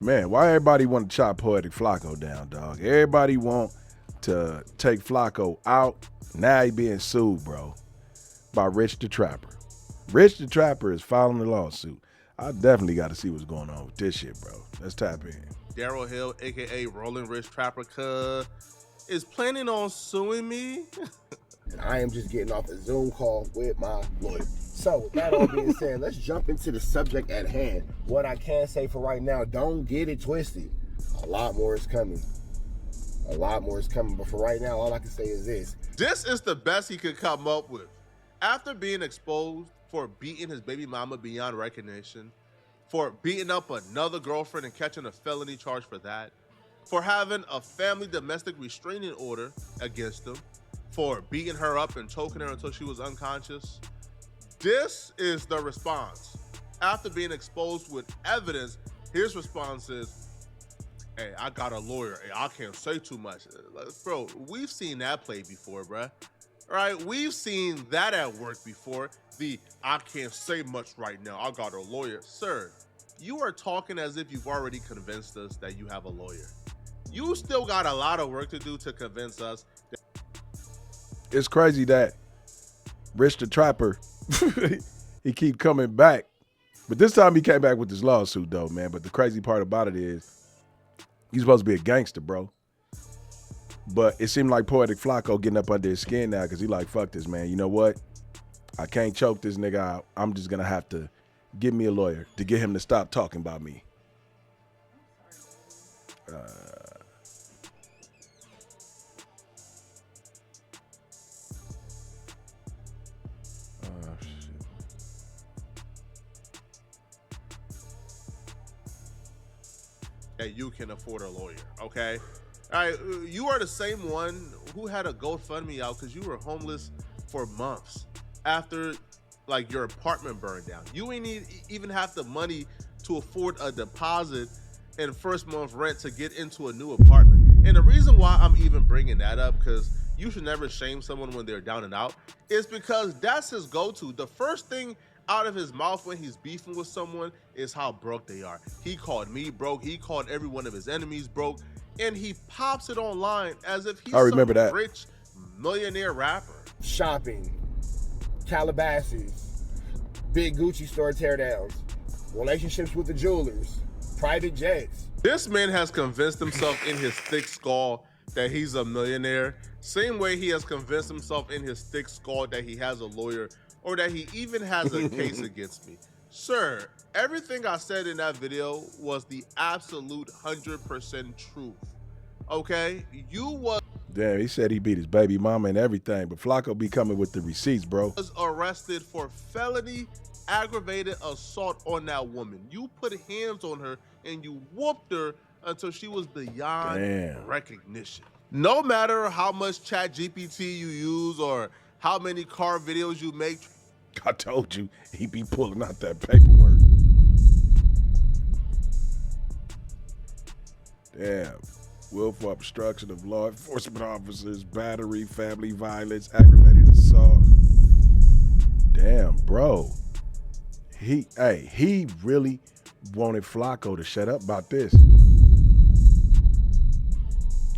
Man, why everybody want to chop Poetic Flocko down, dog? Everybody want to take Flocko out. Now he being sued, bro, by Rich the Trapper. Rich the Trapper is filing the lawsuit. I definitely got to see what's going on with this shit, bro. Let's tap in. Daryl Hill, a.k.a. Rolling Rich Trapper, is planning on suing me. And I am just getting off a Zoom call with my lawyer. So with that all being said, let's jump into the subject at hand. What I can say for right now, don't get it twisted. A lot more is coming. A lot more is coming. But for right now, all I can say is this. This is the best he could come up with. After being exposed for beating his baby mama beyond recognition, for beating up another girlfriend and catching a felony charge for that, for having a family domestic restraining order against him, for beating her up and choking her until she was unconscious. This is the response. After being exposed with evidence, his response is, hey, I got a lawyer. Hey, I can't say too much. Like, bro, we've seen that play before, bruh. Right? We've seen that at work before. I can't say much right now. I got a lawyer. Sir, you are talking as if you've already convinced us that you have a lawyer. You still got a lot of work to do to convince us. It's crazy that Rich the Trapper, he keep coming back. But this time he came back with this lawsuit, though, man. But the crazy part about it is he's supposed to be a gangster, bro. But it seemed like Poetic Flocko getting up under his skin now because he like, fuck this, man. You know what? I can't choke this nigga out. I'm just going to have to get me a lawyer to get him to stop talking about me. That you can afford a lawyer, okay? All right, you are the same one who had a GoFundMe out because you were homeless for months after, like, your apartment burned down. You ain't even have the money to afford a deposit and first month rent to get into a new apartment. And the reason why I'm even bringing that up, because you should never shame someone when they're down and out, is because that's his go-to. The first thing out of his mouth when he's beefing with someone is how broke they are. He called me broke. He called every one of his enemies broke. And he pops it online as if he's some rich millionaire rapper. Shopping, Calabasas, big Gucci store teardowns, relationships with the jewelers, private jets. This man has convinced himself in his thick skull that he's a millionaire. Same way he has convinced himself in his thick skull that he has a lawyer or that he even has a case against me. Sir, everything I said in that video was the absolute 100% truth. Okay? Damn, he said he beat his baby mama and everything, but Flocko be coming with the receipts, bro. Was arrested for felony aggravated assault on that woman. You put hands on her and you whooped her until she was beyond recognition. No matter how much ChatGPT you use or how many car videos you make. I told you, he be pulling out that paperwork. Damn. Willful obstruction of law enforcement officers, battery, family violence, aggravated assault. Damn, bro. He really wanted Flocko to shut up about this.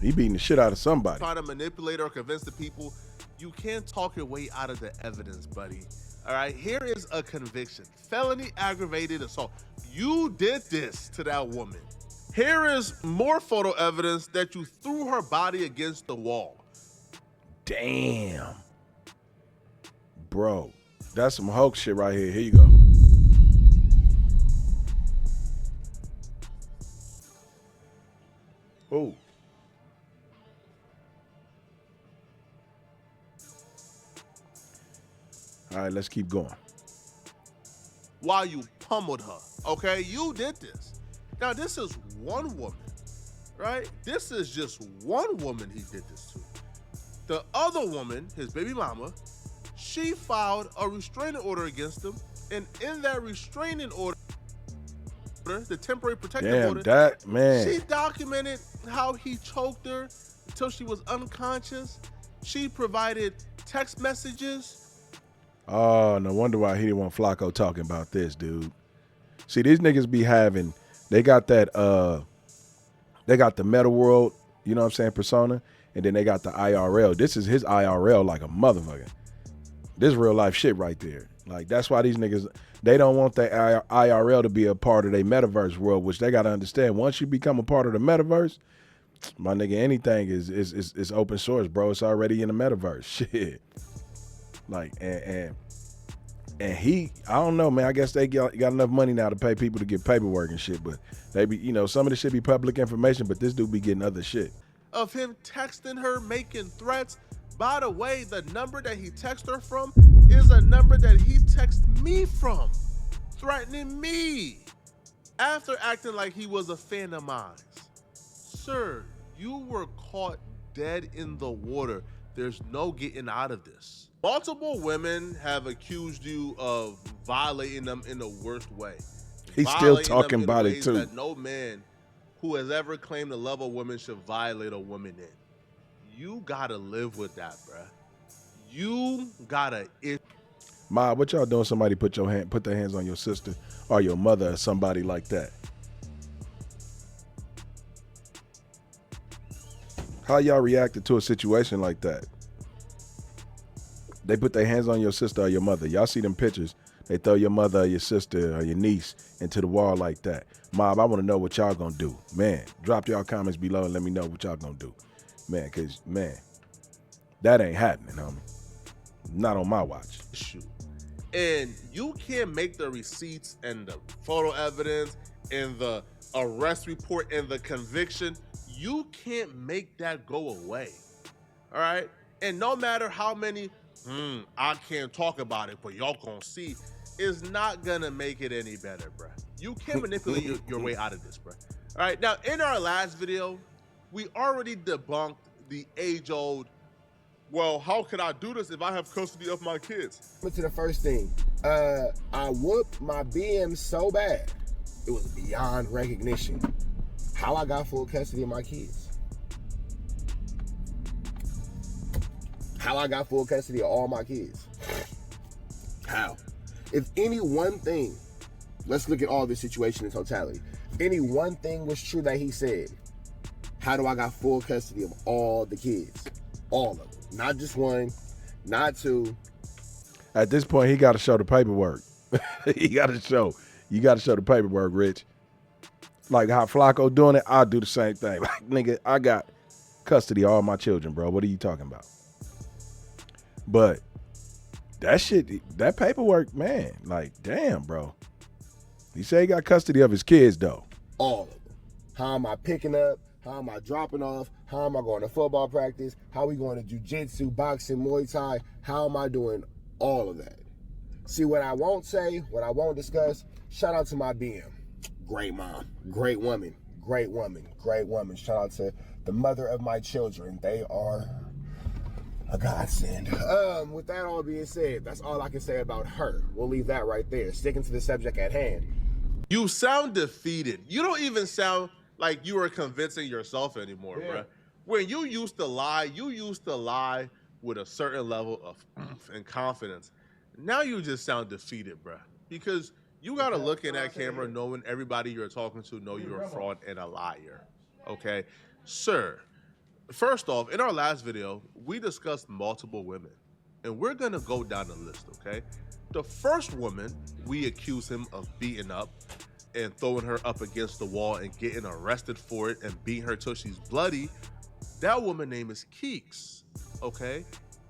He beating the shit out of somebody. Trying to manipulate or convince the people. You can't talk your way out of the evidence, buddy. All right, here is a conviction. Felony aggravated assault. You did this to that woman. Here is more photo evidence that you threw her body against the wall. Damn. Bro, that's some hoax shit right here. Here you go. Oh. All right, let's keep going. While you pummeled her, okay? You did this. Now, this is one woman, right? This is just one woman he did this to. The other woman, his baby mama, she filed a restraining order against him, and in that restraining order, the temporary protective order, she documented how he choked her until she was unconscious. She provided text messages. Oh, no wonder why he didn't want Flocko talking about this, dude. See, these niggas be having They got that they got the meta world, you know what I'm saying, persona, and then they got the IRL. This is his IRL like a motherfucker. This real life shit right there. Like, that's why these niggas, they don't want their IRL to be a part of their metaverse world, which they got to understand. Once you become a part of the metaverse, my nigga, anything is open source, bro. It's already in the metaverse. Shit. Like, and he, I don't know, man. I guess they got enough money now to pay people to get paperwork and shit, but they be, you know, some of this shit be public information, but this dude be getting other shit. Of him texting her, making threats. By the way, the number that he texted her from is a number that he texted me from, threatening me after acting like he was a fan of mine. Sir, you were caught dead in the water. There's no getting out of this. Multiple women have accused you of violating them in the worst way. He's still talking about it too. That no man who has ever claimed to love a woman should violate a woman in. You gotta live with that, bruh. You gotta. Ma, what y'all doing? Somebody put their hands on your sister or your mother or somebody like that. How y'all reacted to a situation like that? They put their hands on your sister or your mother. Y'all see them pictures. They throw your mother or your sister or your niece into the wall like that. Mob, I want to know what y'all gonna do. Man, drop y'all comments below and let me know what y'all gonna do. Man, because, man, that ain't happening, homie. Not on my watch. And you can't make the receipts and the photo evidence and the arrest report and the conviction, you can't make that go away, all right? And no matter how many, I can't talk about it, but y'all gonna see, is not gonna make it any better, bruh. You can't manipulate your way out of this, bruh. All right, now in our last video, we already debunked the age-old, well, how can I do this if I have custody of my kids? But to the first thing, I whooped my BM so bad, it was beyond recognition. How I got full custody of my kids. How I got full custody of all my kids. How? If any one thing, let's look at all this situation in totality. If any one thing was true that he said, how do I got full custody of all the kids? All of them. Not just one, not two. At this point, he got to show the paperwork. You got to show the paperwork, Rich. Like how Flocko doing it, I'll do the same thing. Like, nigga, I got custody of all my children, bro. What are you talking about? But that shit, that paperwork, man, like, damn, bro. He said he got custody of his kids, though. All of them. How am I picking up? How am I dropping off? How am I going to football practice? How we going to jiu-jitsu, boxing, Muay Thai? How am I doing all of that? See, what I won't say, what I won't discuss, shout out to my BM. Great mom, great woman, great woman, great woman. Shout out to the mother of my children. They are a godsend. With that all being said, that's all I can say about her. We'll leave that right there. Sticking to the subject at hand. You sound defeated. You don't even sound like you are convincing yourself anymore, bruh. When you used to lie with a certain level of and confidence. Now you just sound defeated, bruh. Because you gotta look in that camera knowing everybody you're talking to know you're a fraud and a liar, okay? Sir, first off, in our last video, we discussed multiple women, and we're gonna go down the list, okay? The first woman, we accuse him of beating up and throwing her up against the wall and getting arrested for it and beating her till she's bloody. That woman name is Keeks, okay?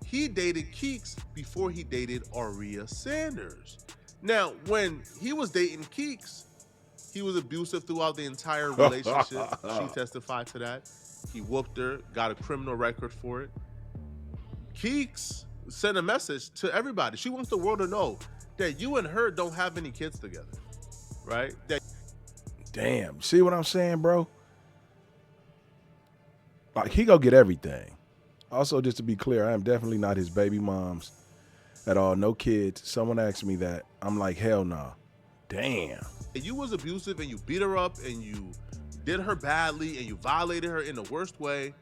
He dated Keeks before he dated Aria Sanders. Now, when he was dating Keeks, he was abusive throughout the entire relationship. She testified to that. He whooped her, got a criminal record for it. Keeks sent a message to everybody. She wants the world to know that you and her don't have any kids together, right? Damn, see what I'm saying, bro? Like, he gonna get everything. Also, just to be clear, I am definitely not his baby moms at all. No kids. Someone asked me that. I'm like, hell no. Nah. Damn. You was abusive and you beat her up and you did her badly and you violated her in the worst way,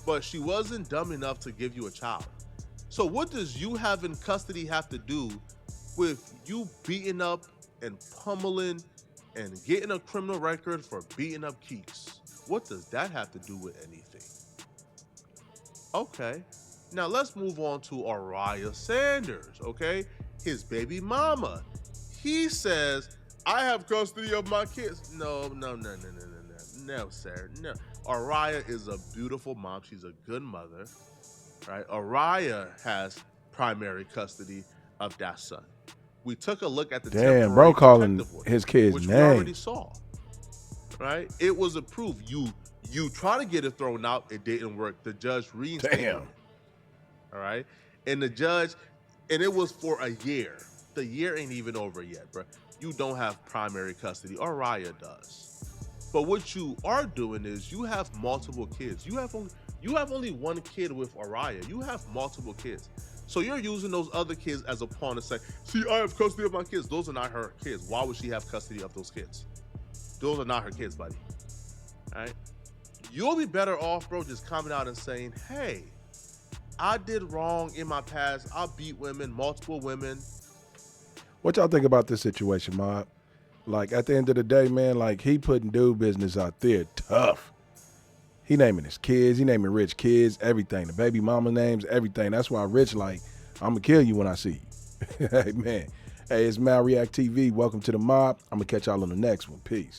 but she wasn't dumb enough to give you a child. So what does you having custody have to do with you beating up and pummeling and getting a criminal record for beating up Keeks. What does that have to do with anything? Okay, now let's move on to Araya Sanders, okay? His baby mama. He says, I have custody of my kids. No, sir, no. Araya is a beautiful mom. She's a good mother, right? Araya has primary custody of that son. We took a look at the Damn, bro, calling his kid's which name. we already saw, right? It was approved. You try to get it thrown out, it didn't work. The judge reinstated it. All right, and the judge, and it was for a year. The year ain't even over yet, bro. You don't have primary custody. Araya does. But what you are doing is you have multiple kids. You have only one kid with Araya. You have multiple kids. So you're using those other kids as a pawn to say, see, I have custody of my kids. Those are not her kids. Why would she have custody of those kids? Those are not her kids, buddy. All right? You'll be better off, bro, just coming out and saying, hey, I did wrong in my past. I beat women, multiple women. What y'all think about this situation, Mob? Like, at the end of the day, man, like, he putting dude business out there tough. He naming his kids. He naming Rich kids, everything. The baby mama names, everything. That's why Rich like, I'm going to kill you when I see you. Hey, man. Hey, it's MalReactTV. Welcome to the mob. I'm going to catch y'all on the next one. Peace.